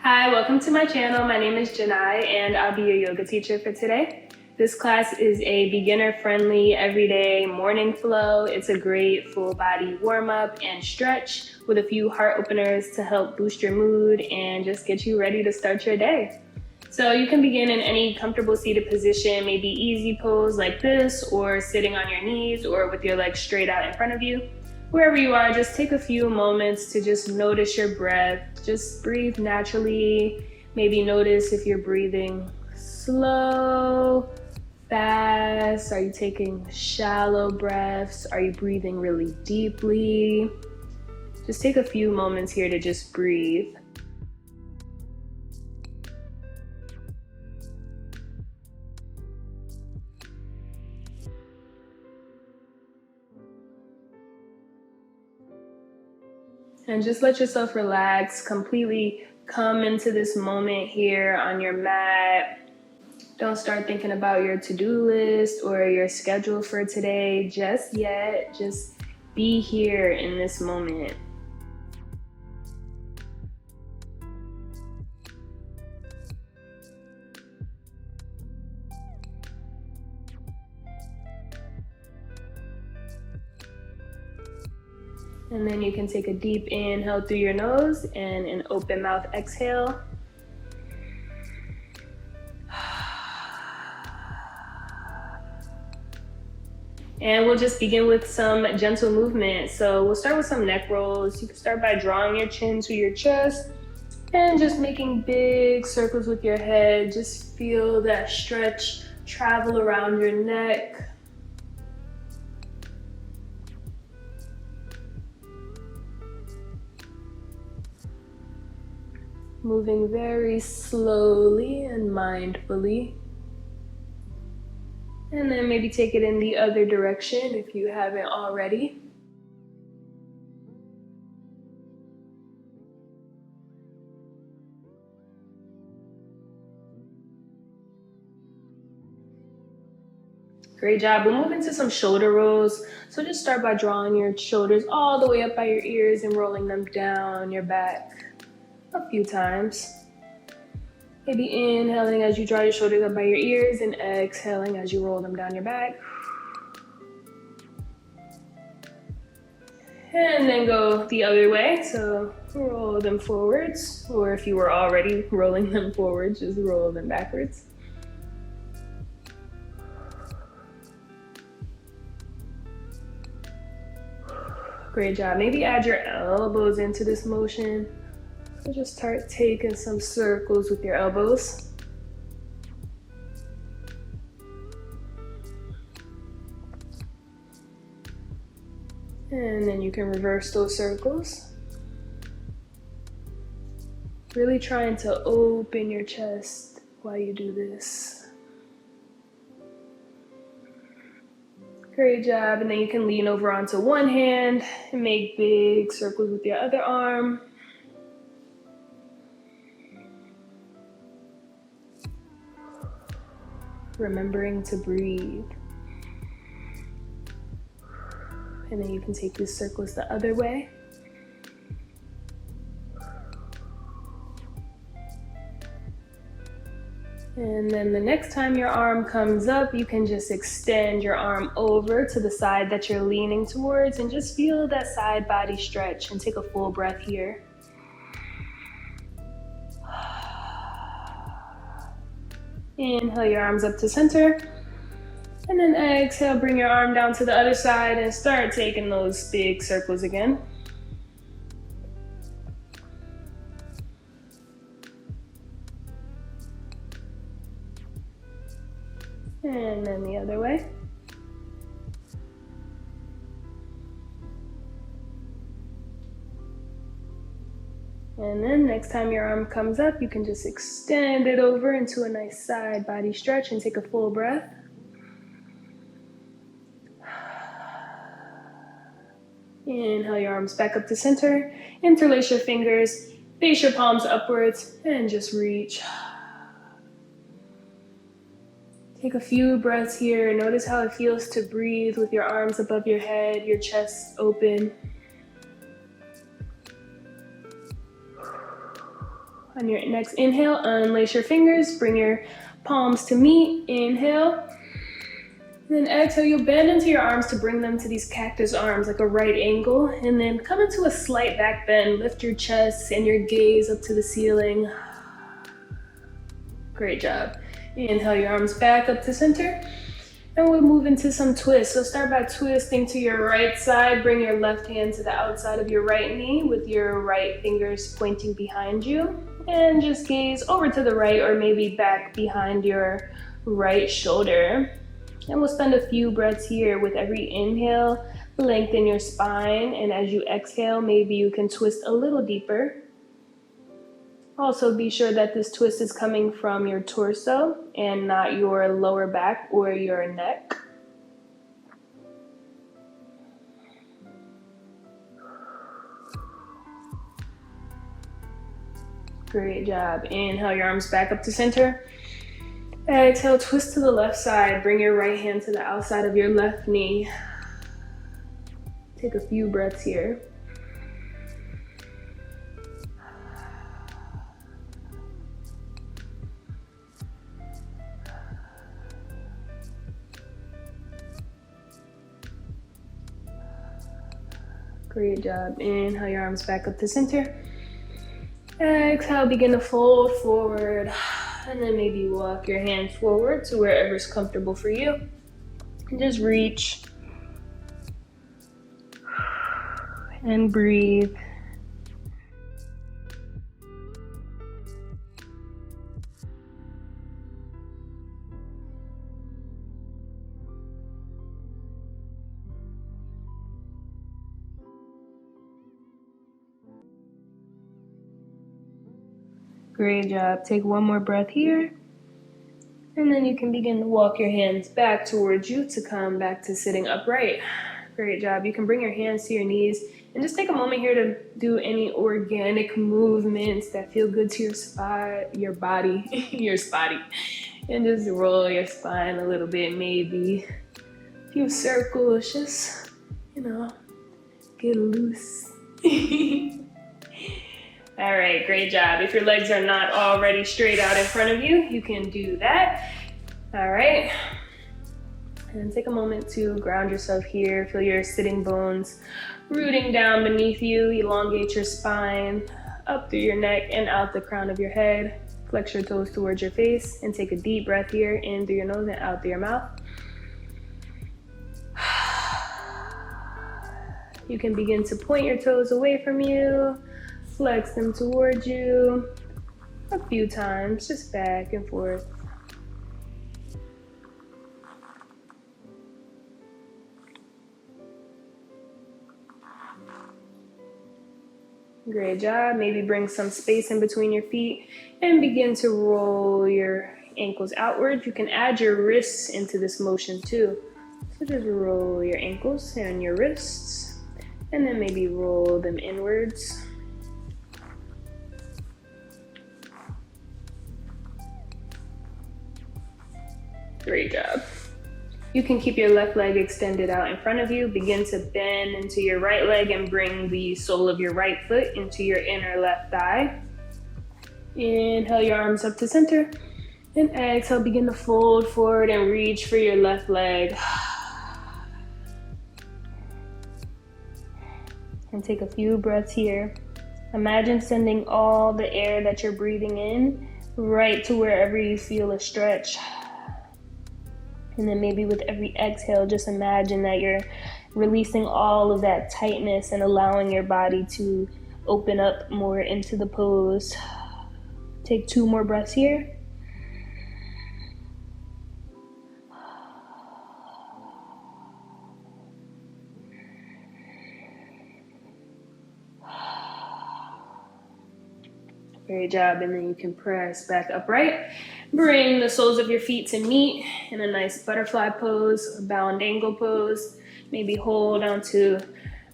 Hi, welcome to my channel. My name is Janai and I'll be your yoga teacher for today. This class is a beginner-friendly, everyday morning flow. It's a great full body warm-up and stretch with a few heart openers to help boost your mood and just get you ready to start your day. So you can begin in any comfortable seated position, maybe easy pose like this, or sitting on your knees, or with your legs straight out in front of you. Wherever you are, just take a few moments to just notice your breath. Just breathe naturally. Maybe notice if you're breathing slow, fast. Are you taking shallow breaths? Are you breathing really deeply? Just take a few moments here to just breathe. And just let yourself relax, completely come into this moment here on your mat. Don't start thinking about your to-do list or your schedule for today just yet. Just be here in this moment. And then you can take a deep inhale through your nose and an open mouth exhale. And we'll just begin with some gentle movement. So we'll start with some neck rolls. You can start by drawing your chin to your chest and just making big circles with your head. Just feel that stretch travel around your neck. Moving very slowly and mindfully. And then maybe take it in the other direction if you haven't already. Great job. We'll move into some shoulder rolls. So just start by drawing your shoulders all the way up by your ears and rolling them down your back a few times. Maybe inhaling as you draw your shoulders up by your ears and exhaling as you roll them down your back. And then go the other way. So roll them forwards, or if you were already rolling them forwards, just roll them backwards. Great job. Maybe add your elbows into this motion. So just start taking some circles with your elbows. And then you can reverse those circles. Really trying to open your chest while you do this. Great job. And then you can lean over onto one hand and make big circles with your other arm. Remembering to breathe. And then you can take these circles the other way. And then the next time your arm comes up, you can just extend your arm over to the side that you're leaning towards and just feel that side body stretch and take a full breath here. Inhale your arms up to center. And then exhale, bring your arm down to the other side and start taking those big circles again. And then the other way. And then next time your arm comes up, you can just extend it over into a nice side body stretch and take a full breath. Inhale your arms back up to center. Interlace your fingers, face your palms upwards, and just reach. Take a few breaths here. Notice how it feels to breathe with your arms above your head, your chest open. On your next inhale, unlace your fingers, bring your palms to meet, inhale. Then exhale, you'll bend into your arms to bring them to these cactus arms, like a right angle. And then come into a slight back bend, lift your chest and your gaze up to the ceiling. Great job. Inhale your arms back up to center. And we'll move into some twists. So start by twisting to your right side. Bring your left hand to the outside of your right knee with your right fingers pointing behind you. And just gaze over to the right or maybe back behind your right shoulder. And we'll spend a few breaths here. With every inhale, lengthen your spine. And as you exhale, maybe you can twist a little deeper. Also, be sure that this twist is coming from your torso and not your lower back or your neck. Great job. Inhale your arms back up to center. Exhale, twist to the left side. Bring your right hand to the outside of your left knee. Take a few breaths here. Great job. Inhale your arms back up to center. Exhale, begin to fold forward. And then maybe walk your hands forward to wherever's comfortable for you. And just reach. And breathe. Great job. Take one more breath here. And then you can begin to walk your hands back towards you to come back to sitting upright. Great job. You can bring your hands to your knees and just take a moment here to do any organic movements that feel good to your body, your spotty. And just roll your spine a little bit, maybe a few circles, just, get loose. All right, great job. If your legs are not already straight out in front of you, you can do that. All right. And take a moment to ground yourself here. Feel your sitting bones rooting down beneath you. Elongate your spine up through your neck and out the crown of your head. Flex your toes towards your face and take a deep breath here, in through your nose and out through your mouth. You can begin to point your toes away from you. Flex them towards you a few times, just back and forth. Great job. Maybe bring some space in between your feet and begin to roll your ankles outwards. You can add your wrists into this motion too. So just roll your ankles and your wrists, and then maybe roll them inwards. Great job. You can keep your left leg extended out in front of you. Begin to bend into your right leg and bring the sole of your right foot into your inner left thigh. Inhale your arms up to center. And exhale, begin to fold forward and reach for your left leg. And take a few breaths here. Imagine sending all the air that you're breathing in right to wherever you feel a stretch. And then maybe with every exhale, just imagine that you're releasing all of that tightness and allowing your body to open up more into the pose. Take 2 more breaths here. Great job. And then you can press back upright. Bring the soles of your feet to meet in a nice butterfly pose, a bound angle pose. Maybe hold onto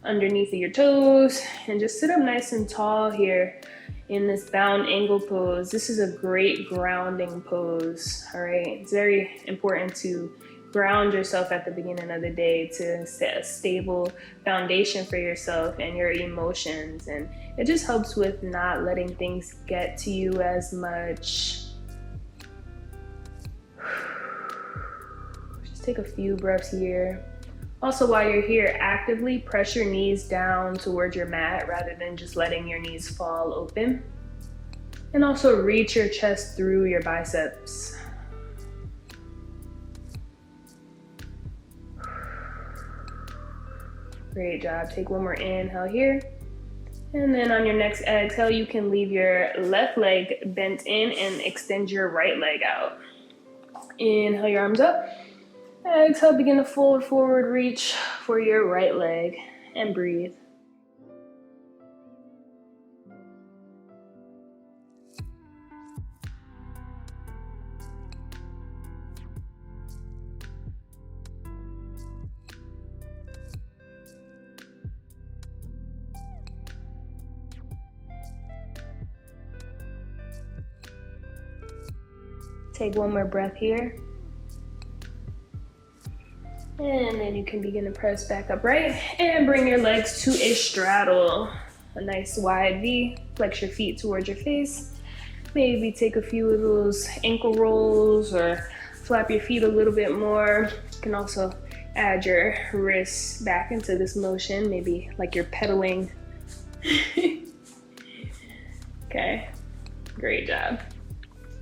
underneath of your toes and just sit up nice and tall here in this bound angle pose. This is a great grounding pose, all right? It's very important to ground yourself at the beginning of the day to set a stable foundation for yourself and your emotions. And it just helps with not letting things get to you as much. Just take a few breaths here. Also, while you're here, actively press your knees down towards your mat rather than just letting your knees fall open. And also reach your chest through your biceps. Great job. Take one more inhale here. And then on your next exhale, you can leave your left leg bent in and extend your right leg out. Inhale your arms up. Exhale, begin to fold forward, reach for your right leg and breathe. Take one more breath here. And then you can begin to press back upright and bring your legs to a straddle. A nice wide V. Flex your feet towards your face. Maybe take a few of those ankle rolls or flap your feet a little bit more. You can also add your wrists back into this motion, maybe like you're pedaling. Okay, great job.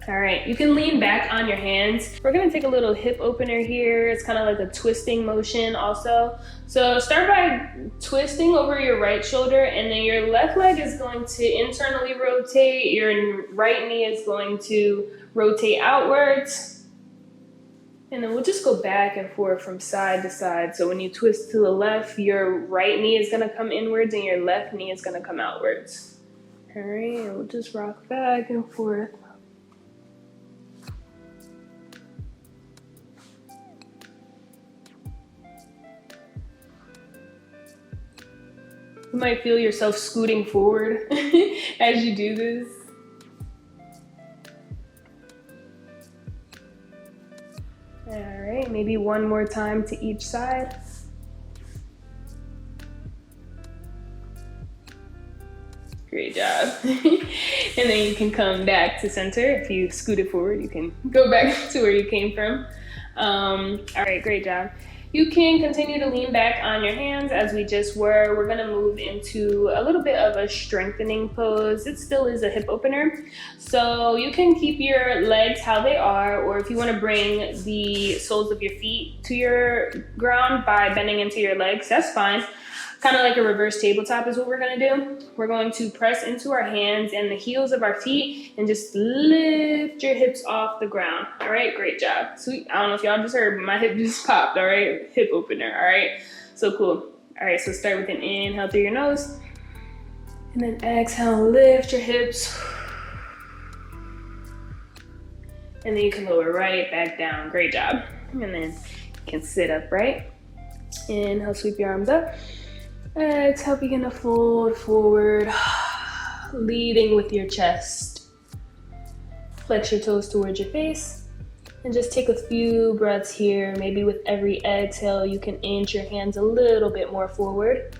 All right, you can lean back on your hands. We're gonna take a little hip opener here. It's kind of like a twisting motion also. So start by twisting over your right shoulder, and then your left leg is going to internally rotate. Your right knee is going to rotate outwards. And then we'll just go back and forth from side to side. So when you twist to the left, your right knee is gonna come inwards and your left knee is gonna come outwards. All right, and we'll just rock back and forth. You might feel yourself scooting forward as you do this. All right, maybe one more time to each side. Great job. And then you can come back to center. If you scooted forward, you can go back to where you came from. All right, great job. You can continue to lean back on your hands as we just were. We're gonna move into a little bit of a strengthening pose. It still is a hip opener. So you can keep your legs how they are, or if you wanna bring the soles of your feet to your ground by bending into your legs, that's fine. Kind of like a reverse tabletop is what we're gonna do. We're going to press into our hands and the heels of our feet and just lift your hips off the ground. All right, great job. Sweet. I don't know if y'all just heard, but my hip just popped, all right? Hip opener, all right? So cool. All right, so start with an inhale through your nose. And then exhale, lift your hips. And then you can lower right back down. Great job. And then you can sit upright. Inhale, sweep your arms up. Exhale, begin to fold forward, leading with your chest. Flex your toes towards your face. And just take a few breaths here. Maybe with every exhale, you can inch your hands a little bit more forward.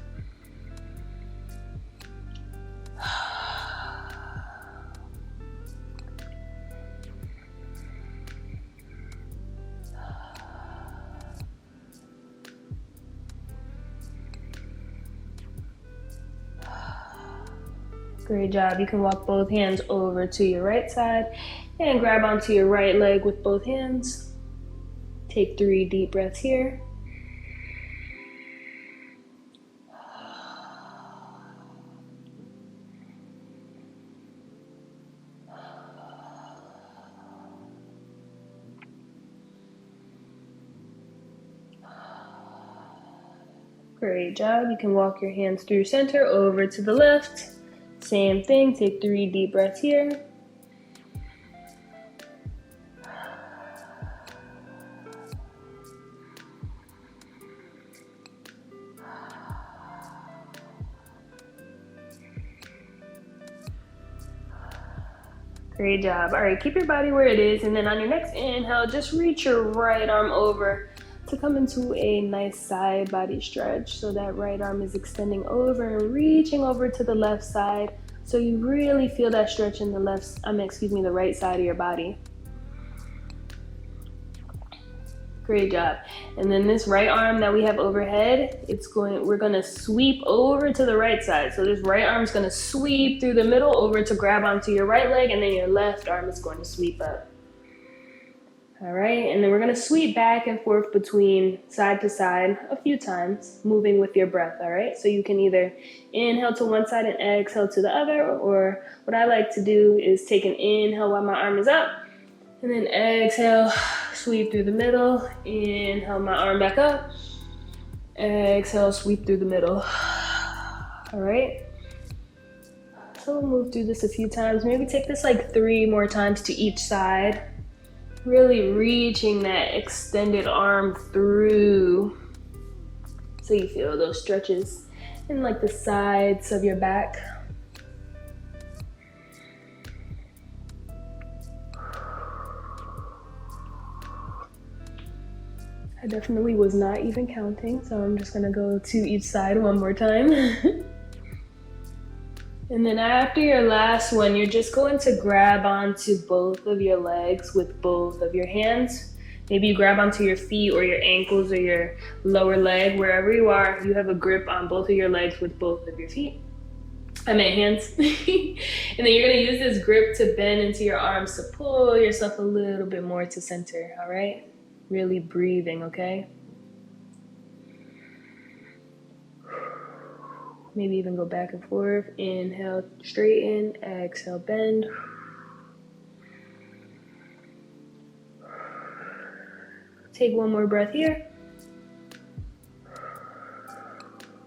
Great job. You can walk both hands over to your right side and grab onto your right leg with both hands. Take 3 deep breaths here. Great job. You can walk your hands through center over to the left. Same thing, take 3 deep breaths here. Great job. All right, keep your body where it is, and then on your next inhale, just reach your right arm over to come into a nice side body stretch. So that right arm is extending over and reaching over to the left side. So you really feel that stretch in the the right side of your body. Great job. And then this right arm that we have overhead, we're gonna sweep over to the right side. So this right arm is gonna sweep through the middle over to grab onto your right leg, and then your left arm is going to sweep up. All right, and then we're gonna sweep back and forth between side to side a few times, moving with your breath, all right? So you can either inhale to one side and exhale to the other, or what I like to do is take an inhale while my arm is up, and then exhale, sweep through the middle, inhale my arm back up, exhale, sweep through the middle. All right, so we'll move through this a few times. Maybe take this like 3 more times to each side. Really reaching that extended arm through so you feel those stretches in like the sides of your back. I definitely was not even counting, so I'm just gonna go to each side one more time. And then after your last one, you're just going to grab onto both of your legs with both of your hands. Maybe you grab onto your feet or your ankles or your lower leg, wherever you are, you have a grip on both of your legs with both of your feet. I meant hands. And then you're gonna use this grip to bend into your arms to pull yourself a little bit more to center, all right? Really breathing, okay? Maybe even go back and forth. Inhale, straighten. Exhale, bend. Take one more breath here.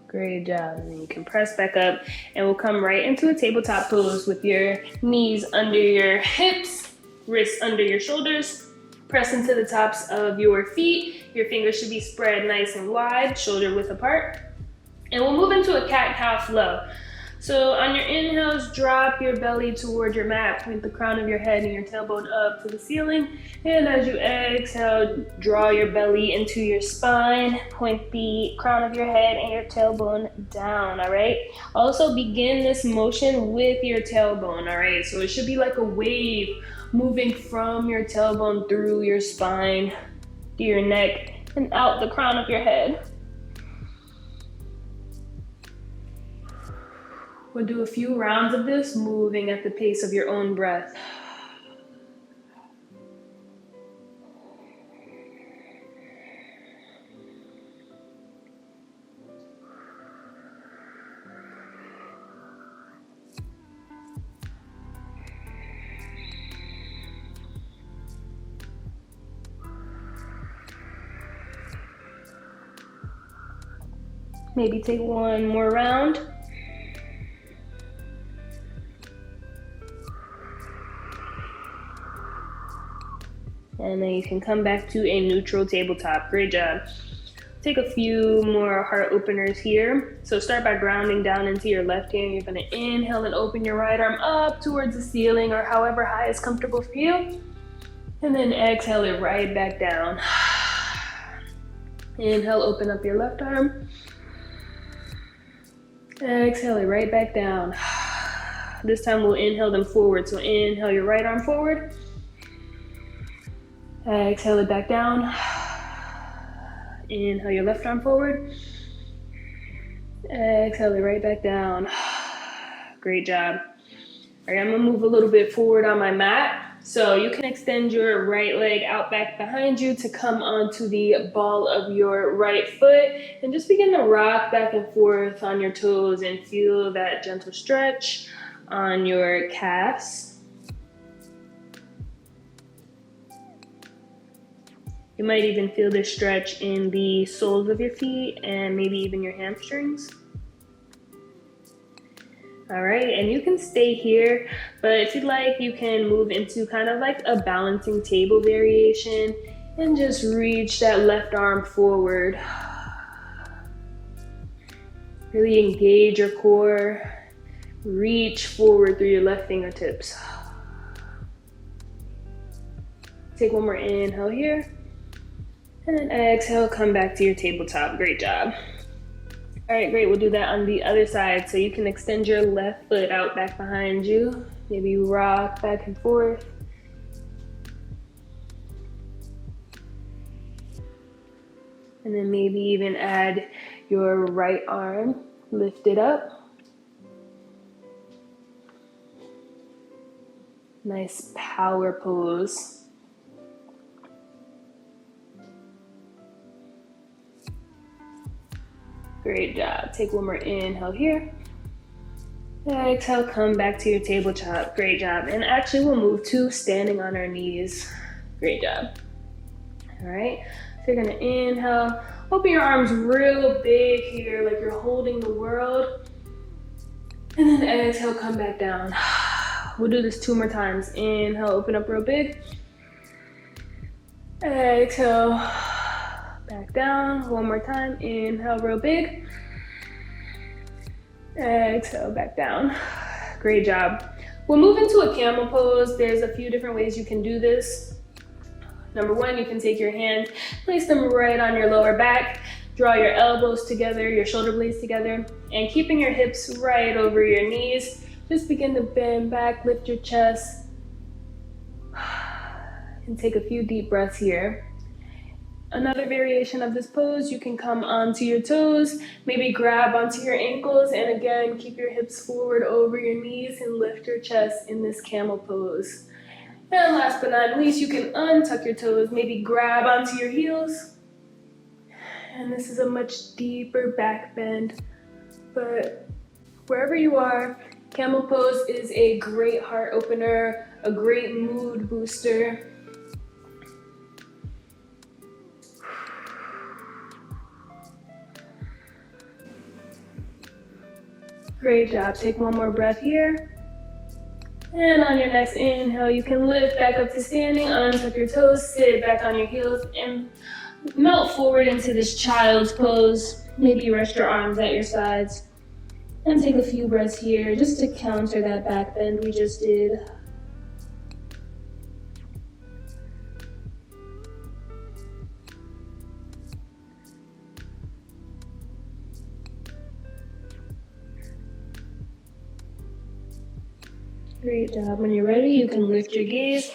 Great job. And then you can press back up, and we'll come right into a tabletop pose with your knees under your hips, wrists under your shoulders. Press into the tops of your feet. Your fingers should be spread nice and wide, shoulder width apart. And we'll move into a cat-cow flow. So on your inhales, drop your belly toward your mat. Point the crown of your head and your tailbone up to the ceiling. And as you exhale, draw your belly into your spine. Point the crown of your head and your tailbone down, all right? Also begin this motion with your tailbone, all right? So it should be like a wave moving from your tailbone through your spine, to your neck, and out the crown of your head. We'll do a few rounds of this, moving at the pace of your own breath. Maybe take one more round. And then you can come back to a neutral tabletop. Great job. Take a few more heart openers here. So start by grounding down into your left hand. You're gonna inhale and open your right arm up towards the ceiling or however high is comfortable for you. And then exhale it right back down. Inhale, open up your left arm. Exhale it right back down. This time we'll inhale them forward. So inhale your right arm forward. Exhale it back down. Inhale your left arm forward. Exhale it right back down. Great job. All right, I'm gonna move a little bit forward on my mat. So you can extend your right leg out back behind you to come onto the ball of your right foot and just begin to rock back and forth on your toes and feel that gentle stretch on your calves. You might even feel this stretch in the soles of your feet and maybe even your hamstrings. All right, and you can stay here, but if you'd like, you can move into kind of like a balancing table variation and just reach that left arm forward. Really engage your core. Reach forward through your left fingertips. Take one more inhale here. And then exhale, come back to your tabletop. Great job. All right, great. We'll do that on the other side. So you can extend your left foot out back behind you. Maybe rock back and forth. And then maybe even add your right arm, lift it up. Nice power pose. Great job. Take one more inhale here. Exhale, come back to your tabletop. Great job. And actually we'll move to standing on our knees. Great job. All right, so you're gonna inhale. Open your arms real big here, like you're holding the world. And then exhale, come back down. We'll do this 2 more times. Inhale, open up real big. Exhale, back down. 1 more time. Inhale, real big. Exhale, back down. Great job. We'll move into a camel pose. There's a few different ways you can do this. Number 1, you can take your hands, place them right on your lower back, draw your elbows together, your shoulder blades together, and keeping your hips right over your knees, just begin to bend back, lift your chest, and take a few deep breaths here. Another variation of this pose, you can come onto your toes, maybe grab onto your ankles, and again, keep your hips forward over your knees and lift your chest in this camel pose. And last but not least, you can untuck your toes, maybe grab onto your heels. And this is a much deeper back bend, but wherever you are, camel pose is a great heart opener, a great mood booster. Great job. Take one more breath here. And on your next inhale, you can lift back up to standing, untuck your toes, sit back on your heels, and melt forward into this child's pose. Maybe rest your arms at your sides. And take a few breaths here just to counter that back bend we just did. Great job. When you're ready, you can lift your gaze,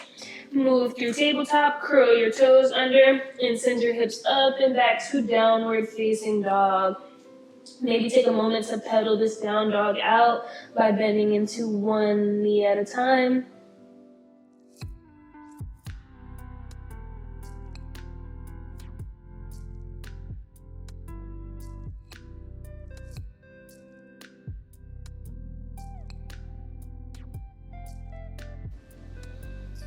move through tabletop, curl your toes under, and send your hips up and back to downward facing dog. Maybe take a moment to pedal this down dog out by bending into one knee at a time.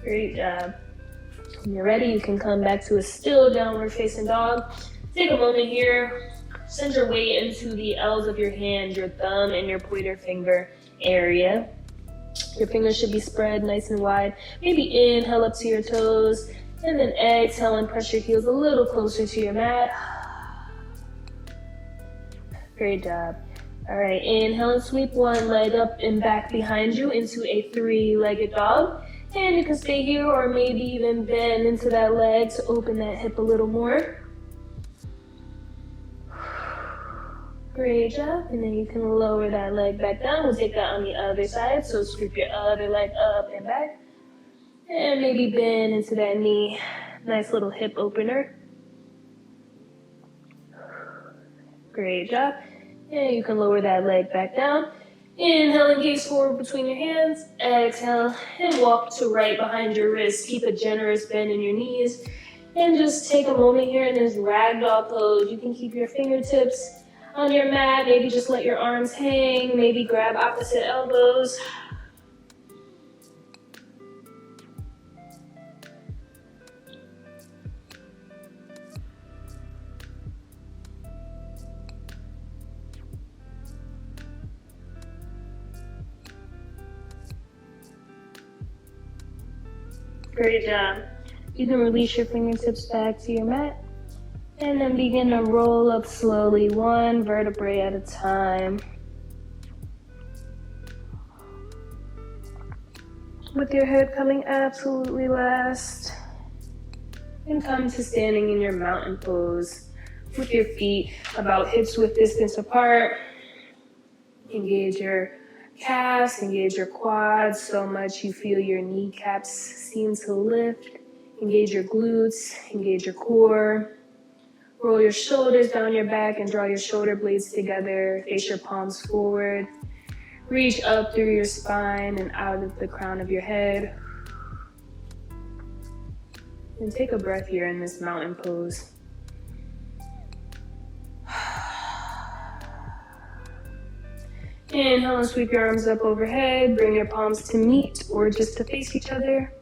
Great job. When you're ready, you can come back to a still downward facing dog. Take a moment here. Send your weight into the L's of your hand, your thumb and your pointer finger area. Your fingers should be spread nice and wide. Maybe inhale up to your toes, and then exhale and press your heels a little closer to your mat. Great job. All right, inhale and sweep one leg up and back behind you into a 3-legged dog. And you can stay here or maybe even bend into that leg to open that hip a little more. Great job. And then you can lower that leg back down. We'll take that on the other side. So sweep your other leg up and back. And maybe bend into that knee. Nice little hip opener. Great job. And you can lower that leg back down. Inhale and gaze forward between your hands. Exhale and walk to right behind your wrist. Keep a generous bend in your knees. And just take a moment here in this ragdoll pose. You can keep your fingertips on your mat. Maybe just let your arms hang. Maybe grab opposite elbows. Great job. You can release your fingertips back to your mat and then begin to roll up slowly, one vertebrae at a time. With your head coming absolutely last. And come to standing in your mountain pose with your feet about hips width distance apart. Engage your calves, engage your quads so much you feel your kneecaps seem to lift. Engage your glutes, engage your core. Roll your shoulders down your back and draw your shoulder blades together. Face your palms forward. Reach up through your spine and out of the crown of your head. And take a breath here in this mountain pose. Inhale and sweep your arms up overhead. Bring your palms to meet or just to face each other.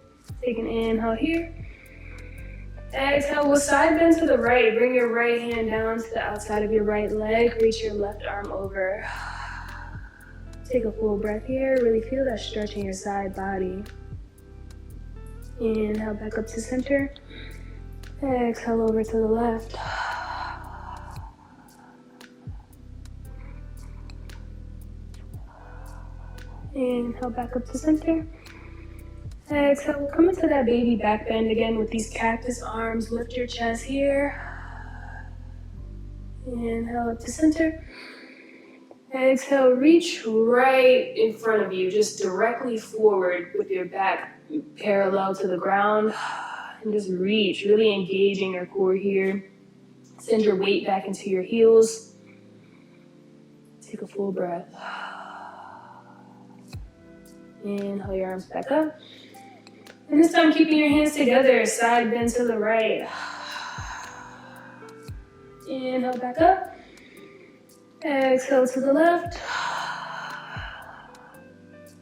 Take an inhale here. Exhale, we'll side bend to the right. Bring your right hand down to the outside of your right leg. Reach your left arm over. Take a full breath here. Really feel that stretch in your side body. Inhale back up to center. Exhale over to the left. Inhale back up to center. Exhale, we'll come into that baby back bend again with these cactus arms. Lift your chest here. Inhale up to center. Exhale, reach right in front of you, just directly forward with your back parallel to the ground. And just reach, really engaging your core here. Send your weight back into your heels. Take a full breath. Inhale your arms back up. And this time keeping your hands together, side bend to the right. Inhale back up. Exhale to the left.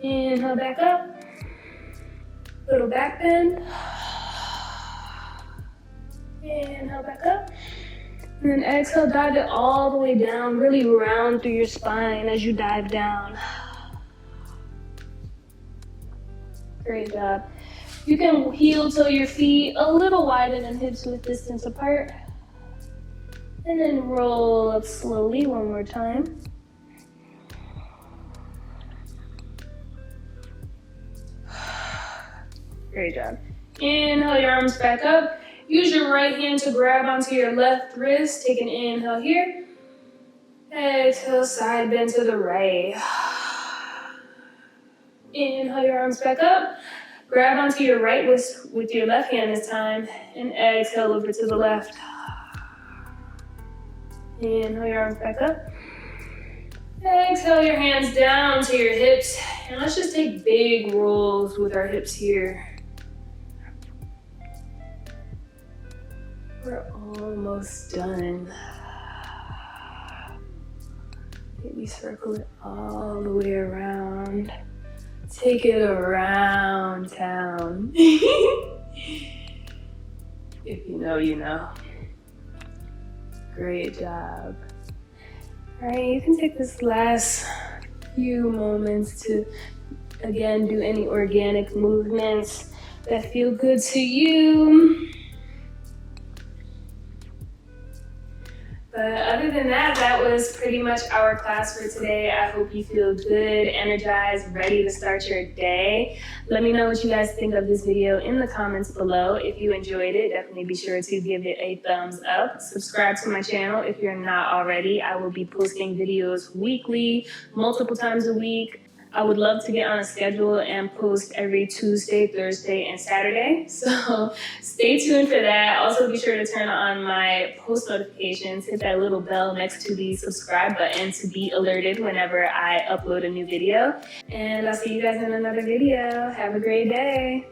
Inhale back up. Little back bend. Inhale back up. And then exhale, dive it all the way down. Really round through your spine as you dive down. Great job. You can heel toe your feet a little wider than hips width distance apart. And then roll up slowly one more time. Great job. Inhale your arms back up. Use your right hand to grab onto your left wrist. Take an inhale here. Exhale, side bend to the right. Inhale your arms back up. Grab onto your right wrist with your left hand this time. And exhale over to the left. Inhale your arms back up. Exhale your hands down to your hips. And let's just take big rolls with our hips here. We're almost done. Maybe circle it all the way around. Take it around town. If you know, you know. Great job. All right, you can take this last few moments to, again, do any organic movements that feel good to you. But other than that, that was pretty much our class for today. I hope you feel good, energized, ready to start your day. Let me know what you guys think of this video in the comments below. If you enjoyed it, definitely be sure to give it a thumbs up. Subscribe to my channel if you're not already. I will be posting videos weekly, multiple times a week. I would love to get on a schedule and post every Tuesday, Thursday, and Saturday. So stay tuned for that. Also be sure to turn on my post notifications. Hit that little bell next to the subscribe button to be alerted whenever I upload a new video. And I'll see you guys in another video. Have a great day.